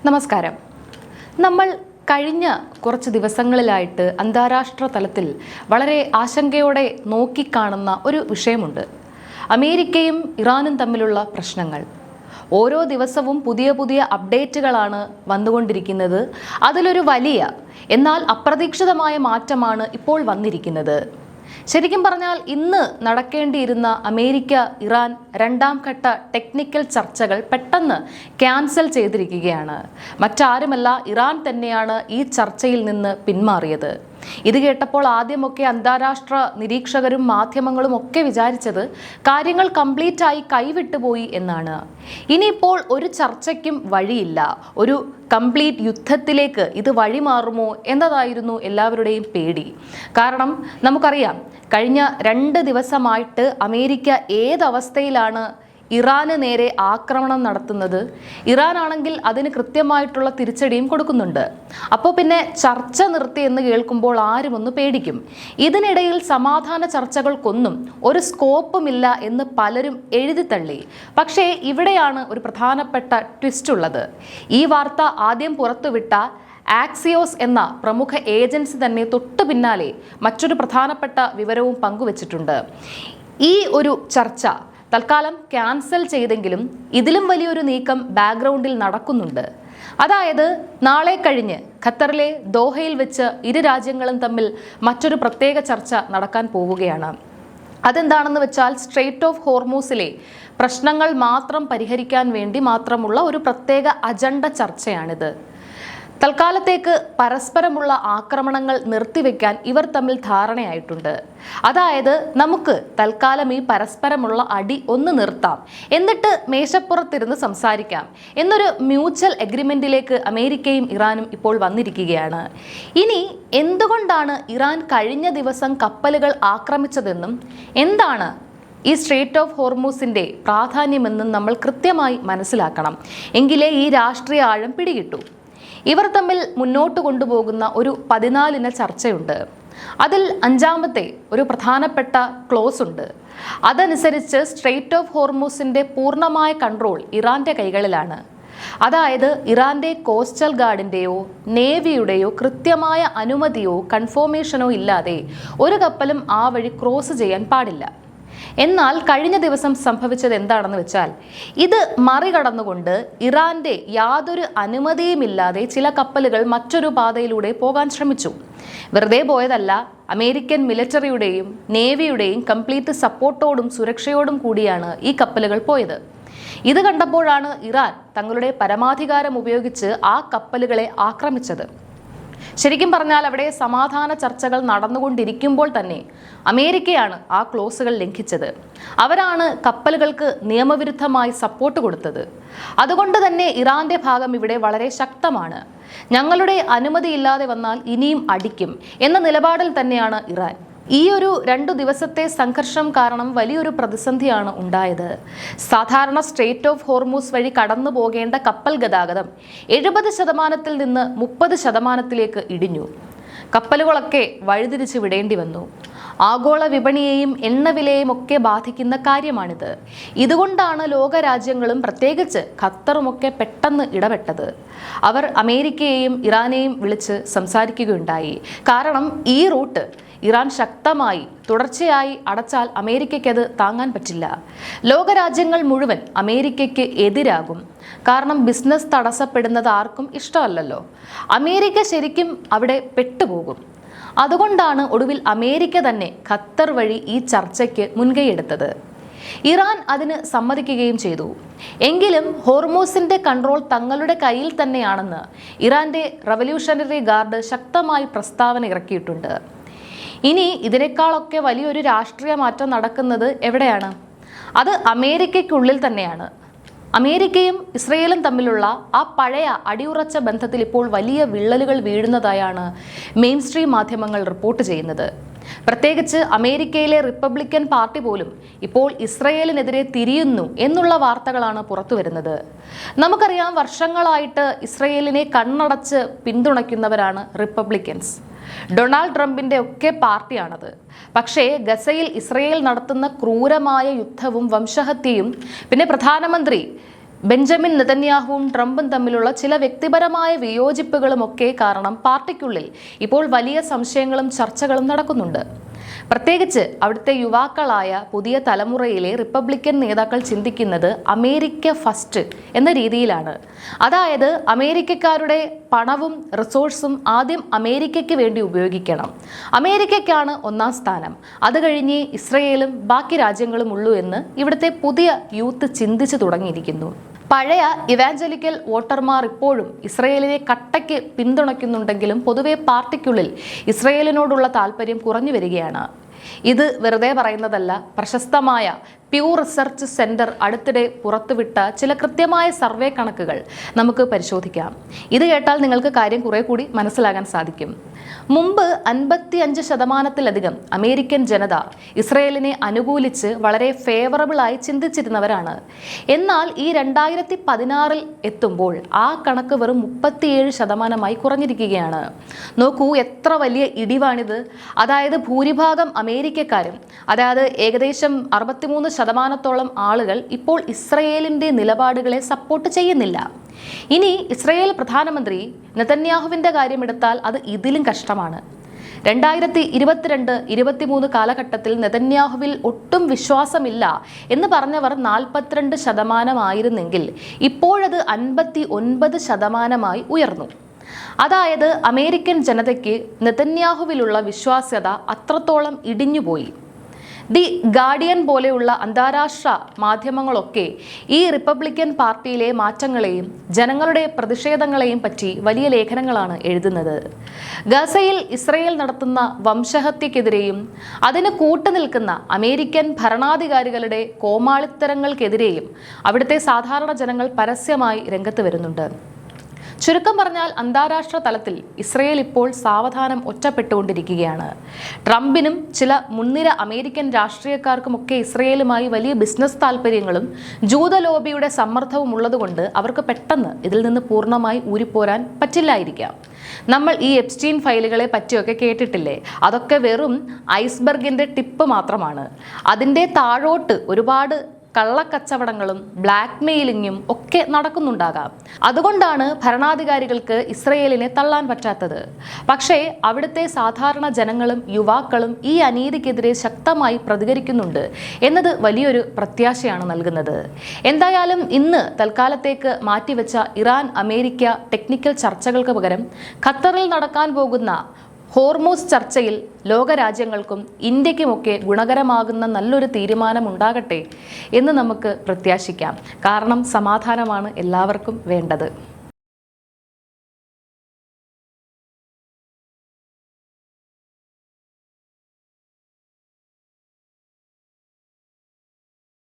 നമസ്കാരം. നമ്മൾ കഴിഞ്ഞ കുറച്ച് ദിവസങ്ങളിലായിട്ട് അന്താരാഷ്ട്ര തലത്തിൽ വളരെ ആശങ്കയോടെ നോക്കിക്കാണുന്ന ഒരു വിഷയമുണ്ട്. അമേരിക്കയും ഇറാനും തമ്മിലുള്ള പ്രശ്നങ്ങൾ. ഓരോ ദിവസവും പുതിയ പുതിയ അപ്ഡേറ്റുകളാണ് വന്നുകൊണ്ടിരിക്കുന്നത്. അതിലൊരു വലിയ എന്നാൽ അപ്രതീക്ഷിതമായ മാറ്റമാണ് ഇപ്പോൾ വന്നിരിക്കുന്നത്. ശരിക്കും പറഞ്ഞാൽ ഇന്ന് നടക്കേണ്ടിയിരുന്ന അമേരിക്ക ഇറാൻ രണ്ടാം ഘട്ട ടെക്നിക്കൽ ചർച്ചകൾ പെട്ടെന്ന് ക്യാൻസൽ ചെയ്തിരിക്കുകയാണ്. മറ്റാരുമല്ല, ഇറാൻ തന്നെയാണ് ഈ ചർച്ചയിൽ നിന്ന് പിന്മാറിയത്. ഇത് കേട്ടപ്പോൾ ആദ്യമൊക്കെ അന്താരാഷ്ട്ര നിരീക്ഷകരും മാധ്യമങ്ങളും ഒക്കെ വിചാരിച്ചത് കാര്യങ്ങൾ കംപ്ലീറ്റ് ആയി കൈവിട്ടുപോയി എന്നാണ്. ഇനിയിപ്പോൾ ഒരു ചർച്ചയ്ക്കും വഴിയില്ല, ഒരു കംപ്ലീറ്റ് യുദ്ധത്തിലേക്ക് ഇത് വഴിമാറുമോ എന്നതായിരുന്നു എല്ലാവരുടെയും പേടി. കാരണം നമുക്കറിയാം, കഴിഞ്ഞ 2 ദിവസമായിട്ട് അമേരിക്ക ഏതവസ്ഥയിലാണ് ഇറാന് നേരെ ആക്രമണം നടത്തുന്നത്. ഇറാനാണെങ്കിൽ അതിന് കൃത്യമായിട്ടുള്ള തിരിച്ചടിയും കൊടുക്കുന്നുണ്ട്. അപ്പോൾ പിന്നെ ചർച്ച നിർത്തി എന്ന് കേൾക്കുമ്പോൾ ആരും ഒന്ന് പേടിക്കും. ഇതിനിടയിൽ സമാധാന ചർച്ചകൾക്കൊന്നും ഒരു സ്കോപ്പുമില്ല എന്ന് പലരും എഴുതിത്തള്ളി. പക്ഷേ ഇവിടെയാണ് ഒരു പ്രധാനപ്പെട്ട ട്വിസ്റ്റ് ഉള്ളത്. ഈ വാർത്ത ആദ്യം പുറത്തുവിട്ട ആക്സിയോസ് എന്ന പ്രമുഖ ഏജൻസി തന്നെ തൊട്ടു പിന്നാലെ മറ്റൊരു പ്രധാനപ്പെട്ട വിവരവും പങ്കുവച്ചിട്ടുണ്ട്. ഈ ഒരു ചർച്ച തൽക്കാലം ക്യാൻസൽ ചെയ്തെങ്കിലും ഇതിലും വലിയൊരു നീക്കം ബാക്ക്ഗ്രൗണ്ടിൽ നടക്കുന്നുണ്ട്. അതായത് നാളെ കഴിഞ്ഞ് ഖത്തറിലെ ദോഹയിൽ വെച്ച് ഇരു രാജ്യങ്ങളും തമ്മിൽ മറ്റൊരു പ്രത്യേക ചർച്ച നടക്കാൻ പോവുകയാണ്. അതെന്താണെന്ന് വെച്ചാൽ സ്ട്രെയ്റ്റ് ഓഫ് ഹോർമൂസിലെ പ്രശ്നങ്ങൾ മാത്രം പരിഹരിക്കാൻ വേണ്ടി മാത്രമുള്ള ഒരു പ്രത്യേക അജണ്ട ചർച്ചയാണിത്. തൽക്കാലത്തേക്ക് പരസ്പരമുള്ള ആക്രമണങ്ങൾ നിർത്തിവെക്കാൻ ഇവർ തമ്മിൽ ധാരണയായിട്ടുണ്ട്. അതായത് നമുക്ക് തൽക്കാലം ഈ പരസ്പരമുള്ള അടി ഒന്ന് നിർത്താം, എന്നിട്ട് മേശപ്പുറത്തിരുന്ന് സംസാരിക്കാം എന്നൊരു മ്യൂച്വൽ എഗ്രിമെന്റിലേക്ക് അമേരിക്കയും ഇറാനും ഇപ്പോൾ വന്നിരിക്കുകയാണ്. ഇനി എന്തുകൊണ്ടാണ് ഇറാൻ കഴിഞ്ഞ ദിവസം കപ്പലുകൾ ആക്രമിച്ചതെന്നും എന്താണ് ഈ സ്ട്രെയ്റ്റ് ഓഫ് ഹോർമൂസിന്റെ പ്രാധാന്യമെന്നും നമ്മൾ കൃത്യമായി മനസ്സിലാക്കണം. എങ്കിലേ ഈ രാഷ്ട്രീയ ആഴം പിടികിട്ടൂ. ഇവർ തമ്മിൽ മുന്നോട്ട് കൊണ്ടുപോകുന്ന ഒരു 14 ചർച്ചയുണ്ട്. അതിൽ 5ാമത്തെ ഒരു പ്രധാനപ്പെട്ട ക്ലോസ് ഉണ്ട്. അതനുസരിച്ച് സ്ട്രെയ്റ്റ് ഓഫ് ഹോർമൂസിന്റെ പൂർണ്ണമായ കൺട്രോൾ ഇറാന്റെ കൈകളിലാണ്. അതായത് ഇറാന്റെ കോസ്റ്റൽ ഗാർഡിന്റെയോ നേവിയുടെയോ കൃത്യമായ അനുമതിയോ കൺഫർമേഷനോ ഇല്ലാതെ ഒരു കപ്പലും ആ വഴി ക്രോസ് ചെയ്യാൻ പാടില്ല. എന്നാൽ കഴിഞ്ഞ ദിവസം സംഭവിച്ചത് എന്താണെന്ന് വെച്ചാൽ, ഇത് മറികടന്നുകൊണ്ട് ഇറാന്റെ യാതൊരു അനുമതിയുമില്ലാതെ ചില കപ്പലുകൾ മറ്റൊരു പാതയിലൂടെ പോകാൻ ശ്രമിച്ചു. വെറുതെ പോയതല്ല, അമേരിക്കൻ മിലിറ്ററിയുടെയും നേവിയുടെയും കംപ്ലീറ്റ് സപ്പോർട്ടോടും സുരക്ഷയോടും കൂടിയാണ് ഈ കപ്പലുകൾ പോയത്. ഇത് കണ്ടപ്പോഴാണ് ഇറാൻ തങ്ങളുടെ പരമാധികാരം ഉപയോഗിച്ച് ആ കപ്പലുകളെ ആക്രമിച്ചത്. ശരിക്കും പറഞ്ഞാൽ അവിടെ സമാധാന ചർച്ചകൾ നടന്നുകൊണ്ടിരിക്കുമ്പോൾ തന്നെ അമേരിക്കയാണ് ആ ക്ലോസുകൾ ലംഘിച്ചത്. അവരാണ് കപ്പലുകൾക്ക് നിയമവിരുദ്ധമായി സപ്പോർട്ട് കൊടുത്തത്. അതുകൊണ്ട് തന്നെ ഇറാന്റെ ഭാഗം ഇവിടെ വളരെ ശക്തമാണ്. ഞങ്ങളുടെ അനുമതിയില്ലാതെ വന്നാൽ ഇനിയും അടിക്കും എന്ന നിലപാടിൽ തന്നെയാണ് ഇറാൻ. ഈ ഒരു 2 ദിവസത്തെ സംഘർഷം കാരണം വലിയൊരു പ്രതിസന്ധിയാണ് ഉണ്ടായത്. സാധാരണ സ്ട്രെയ്റ്റ് ഓഫ് ഹോർമൂസ് വഴി കടന്നു പോകേണ്ട കപ്പൽ ഗതാഗതം 70% നിന്ന് 30% ഇടിഞ്ഞു. കപ്പലുകളൊക്കെ വഴിതിരിച്ച് വിടേണ്ടി വന്നു. ആഗോള വിപണിയെയും എണ്ണവിലയെയും ഒക്കെ ബാധിക്കുന്ന കാര്യമാണിത്. ഇതുകൊണ്ടാണ് ലോകരാജ്യങ്ങളും പ്രത്യേകിച്ച് ഖത്തറുമൊക്കെ പെട്ടെന്ന് ഇടപെട്ടത്. അവർ അമേരിക്കയെയും ഇറാനെയും വിളിച്ച് സംസാരിക്കുകയുണ്ടായി. കാരണം ഈ റൂട്ട് ഇറാൻ ശക്തമായി തുടർച്ചയായി അടച്ചാൽ അമേരിക്കയ്ക്കത് താങ്ങാൻ പറ്റില്ല. ലോകരാജ്യങ്ങൾ മുഴുവൻ അമേരിക്കയ്ക്ക് എതിരാകും. കാരണം ബിസിനസ് തടസ്സപ്പെടുന്നത് ആർക്കും ഇഷ്ടമല്ലല്ലോ. അമേരിക്ക ശരിക്കും അവിടെ പെട്ടുപോകും. അതുകൊണ്ടാണ് ഒടുവിൽ അമേരിക്ക തന്നെ ഖത്തർ വഴി ഈ ചർച്ചയ്ക്ക് മുൻകൈയെടുത്തത്. ഇറാൻ അതിന് സമ്മതിക്കുകയും ചെയ്തു. എങ്കിലും ഹോർമൂസിന്റെ കൺട്രോൾ തങ്ങളുടെ കയ്യിൽ തന്നെയാണെന്ന് ഇറാന്റെ റവല്യൂഷണറി ഗാർഡ് ശക്തമായി പ്രസ്താവന ഇറക്കിയിട്ടുണ്ട്. ഇനി ഇതിനേക്കാളൊക്കെ വലിയൊരു രാഷ്ട്രീയ മാറ്റം നടക്കുന്നത് എവിടെയാണ്? അത് അമേരിക്കയ്ക്കുള്ളിൽ തന്നെയാണ്. അമേരിക്കയും ഇസ്രയേലും തമ്മിലുള്ള ആ പഴയ അടിയുറച്ച ബന്ധത്തിൽ ഇപ്പോൾ വലിയ വിള്ളലുകൾ വീഴുന്നതായാണ് മെയിൻ സ്ട്രീം മാധ്യമങ്ങൾ റിപ്പോർട്ട് ചെയ്യുന്നത്. പ്രത്യേകിച്ച് അമേരിക്കയിലെ റിപ്പബ്ലിക്കൻ പാർട്ടി പോലും ഇപ്പോൾ ഇസ്രയേലിനെതിരെ തിരിയുന്നു എന്നുള്ള വാർത്തകളാണ് പുറത്തു വരുന്നത്. നമുക്കറിയാം, വർഷങ്ങളായിട്ട് ഇസ്രയേലിനെ കണ്ണടച്ച് പിന്തുണയ്ക്കുന്നവരാണ് റിപ്പബ്ലിക്കൻസ്. ഡൊണാൾഡ് ട്രംപിന്റെ ഒക്കെ പാർട്ടിയാണത്. പക്ഷേ ഗസയിൽ ഇസ്രയേൽ നടത്തുന്ന ക്രൂരമായ യുദ്ധവും വംശഹത്യയും പിന്നെ പ്രധാനമന്ത്രി ബെഞ്ചമിൻ നെതന്യാഹുവും ട്രംപും തമ്മിലുള്ള ചില വ്യക്തിപരമായ വിയോജിപ്പുകളും ഒക്കെ കാരണം പാർട്ടിക്കുള്ളിൽ ഇപ്പോൾ വലിയ സംശയങ്ങളും ചർച്ചകളും നടക്കുന്നുണ്ട്. പ്രത്യേകിച്ച് അവിടുത്തെ യുവാക്കളായ പുതിയ തലമുറയിലെ റിപ്പബ്ലിക്കൻ നേതാക്കൾ ചിന്തിക്കുന്നത് അമേരിക്ക ഫസ്റ്റ് എന്ന രീതിയിലാണ്. അതായത് അമേരിക്കക്കാരുടെ പണവും റിസോഴ്സും ആദ്യം അമേരിക്കയ്ക്ക് വേണ്ടി ഉപയോഗിക്കണം, അമേരിക്കയ്ക്കാണ് ഒന്നാം സ്ഥാനം, അത് കഴിഞ്ഞ് ഇസ്രയേലും ബാക്കി രാജ്യങ്ങളും ഉള്ളൂ എന്ന് ഇവിടുത്തെ പുതിയ യൂത്ത് ചിന്തിച്ചു തുടങ്ങിയിരിക്കുന്നു. പഴയ ഇവാഞ്ചലിക്കൽ വോട്ടർമാർ ഇപ്പോഴും ഇസ്രയേലിനെ കട്ടയ്ക്ക് പിന്തുണയ്ക്കുന്നുണ്ടെങ്കിലും പൊതുവെ പാർട്ടിക്കുള്ളിൽ ഇസ്രയേലിനോടുള്ള താല്പര്യം കുറഞ്ഞു വരികയാണ്. ഇത് വെറുതെ പറയുന്നതല്ല. പ്രശസ്തമായ പ്യൂ റിസർച്ച് സെന്റർ അടുത്തിടെ പുറത്തുവിട്ട ചില കൃത്യമായ സർവേ കണക്കുകൾ നമുക്ക് പരിശോധിക്കാം. ഇത് കേട്ടാൽ നിങ്ങൾക്ക് കാര്യം കുറെ കൂടി മനസ്സിലാകാൻ സാധിക്കും. മുമ്പ് 55% അമേരിക്കൻ ജനത ഇസ്രയേലിനെ അനുകൂലിച്ച് വളരെ ഫേവറബിളായി ചിന്തിച്ചിരുന്നവരാണ്. എന്നാൽ ഈ 2016 എത്തുമ്പോൾ ആ കണക്ക് വെറും 37% കുറഞ്ഞിരിക്കുകയാണ്. നോക്കൂ, എത്ര വലിയ ഇടിവാണിത്. അതായത് ഭൂരിഭാഗം അമേരിക്കക്കാരും, അതായത് ഏകദേശം 63% ആളുകൾ ഇപ്പോൾ ഇസ്രയേലിന്റെ നിലപാടുകളെ സപ്പോർട്ട് ചെയ്യുന്നില്ല. ഇനി ഇസ്രയേൽ പ്രധാനമന്ത്രി നെതന്യാഹുവിന്റെ കാര്യമെടുത്താൽ അത് ഇതിലും കഷ്ടമാണ്. 2022-23 കാലഘട്ടത്തിൽ നെതന്യാഹുവിൽ ഒട്ടും വിശ്വാസമില്ല എന്ന് പറഞ്ഞവർ 42% ആയിരുന്നെങ്കിൽ ഇപ്പോഴത് 59% ഉയർന്നു. അതായത് അമേരിക്കൻ ജനതയ്ക്ക് നെതന്യാഹുവിലുള്ള വിശ്വാസ്യത അത്രത്തോളം ഇടിഞ്ഞുപോയി. ദി ഗാർഡിയൻ പോലെയുള്ള അന്താരാഷ്ട്ര മാധ്യമങ്ങളൊക്കെ ഈ റിപ്പബ്ലിക്കൻ പാർട്ടിയിലെ മാറ്റങ്ങളെയും ജനങ്ങളുടെ പ്രതിഷേധങ്ങളെയും പറ്റി വലിയ ലേഖനങ്ങളാണ് എഴുതുന്നത്. ഗസയിൽ ഇസ്രയേൽ നടത്തുന്ന വംശഹത്യക്കെതിരെയും അതിന് കൂട്ടുനിൽക്കുന്ന അമേരിക്കൻ ഭരണാധികാരികളുടെ കോമാളിത്തരങ്ങൾക്കെതിരെയും അവിടുത്തെ സാധാരണ ജനങ്ങൾ പരസ്യമായി രംഗത്ത് വരുന്നുണ്ട്. ചുരുക്കം പറഞ്ഞാൽ അന്താരാഷ്ട്ര തലത്തിൽ ഇസ്രയേൽ ഇപ്പോൾ സാവധാനം ഒറ്റപ്പെട്ടുകൊണ്ടിരിക്കുകയാണ്. ട്രംപിനും ചില മുൻനിര അമേരിക്കൻ രാഷ്ട്രീയക്കാർക്കുമൊക്കെ ഇസ്രയേലുമായി വലിയ ബിസിനസ് താല്പര്യങ്ങളും ജൂത ലോബിയുടെ സമ്മർദ്ദവും ഉള്ളതുകൊണ്ട് അവർക്ക് പെട്ടെന്ന് ഇതിൽ നിന്ന് പൂർണ്ണമായി ഊരിപ്പോരാൻ പറ്റില്ലായിരിക്കാം. നമ്മൾ ഈ എപ്സ്റ്റീൻ ഫയലുകളെ പറ്റിയൊക്കെ കേട്ടിട്ടില്ലേ? അതൊക്കെ വെറും ഐസ്ബർഗിന്റെ ടിപ്പ് മാത്രമാണ്. അതിൻ്റെ താഴോട്ട് ഒരുപാട് കള്ളക്കച്ചവടങ്ങളും ബ്ലാക്ക് മെയിലിങ്ങും ഒക്കെ നടക്കുന്നുണ്ടാകാം. അതുകൊണ്ടാണ് ഭരണാധികാരികൾക്ക് ഇസ്രയേലിനെ തള്ളാൻ പറ്റാത്തത്. പക്ഷേ അവിടുത്തെ സാധാരണ ജനങ്ങളും യുവാക്കളും ഈ അനീതിക്കെതിരെ ശക്തമായി പ്രതികരിക്കുന്നുണ്ട് എന്നത് വലിയൊരു പ്രത്യാശയാണ് നൽകുന്നത്. എന്തായാലും ഇന്ന് തൽക്കാലത്തേക്ക് മാറ്റിവെച്ച ഇറാൻ അമേരിക്ക ടെക്നിക്കൽ ചർച്ചകൾക്ക് പകരം ഖത്തറിൽ നടക്കാൻ പോകുന്ന ഹോർമൂസ് ചർച്ചയിൽ ലോകരാജ്യങ്ങൾക്കും ഇന്ത്യക്കുമൊക്കെ ഗുണകരമാകുന്ന നല്ലൊരു തീരുമാനം ഉണ്ടാകട്ടെ എന്ന് നമുക്ക് പ്രത്യാശിക്കാം. കാരണം സമാധാനമാണ് എല്ലാവർക്കും വേണ്ടത്.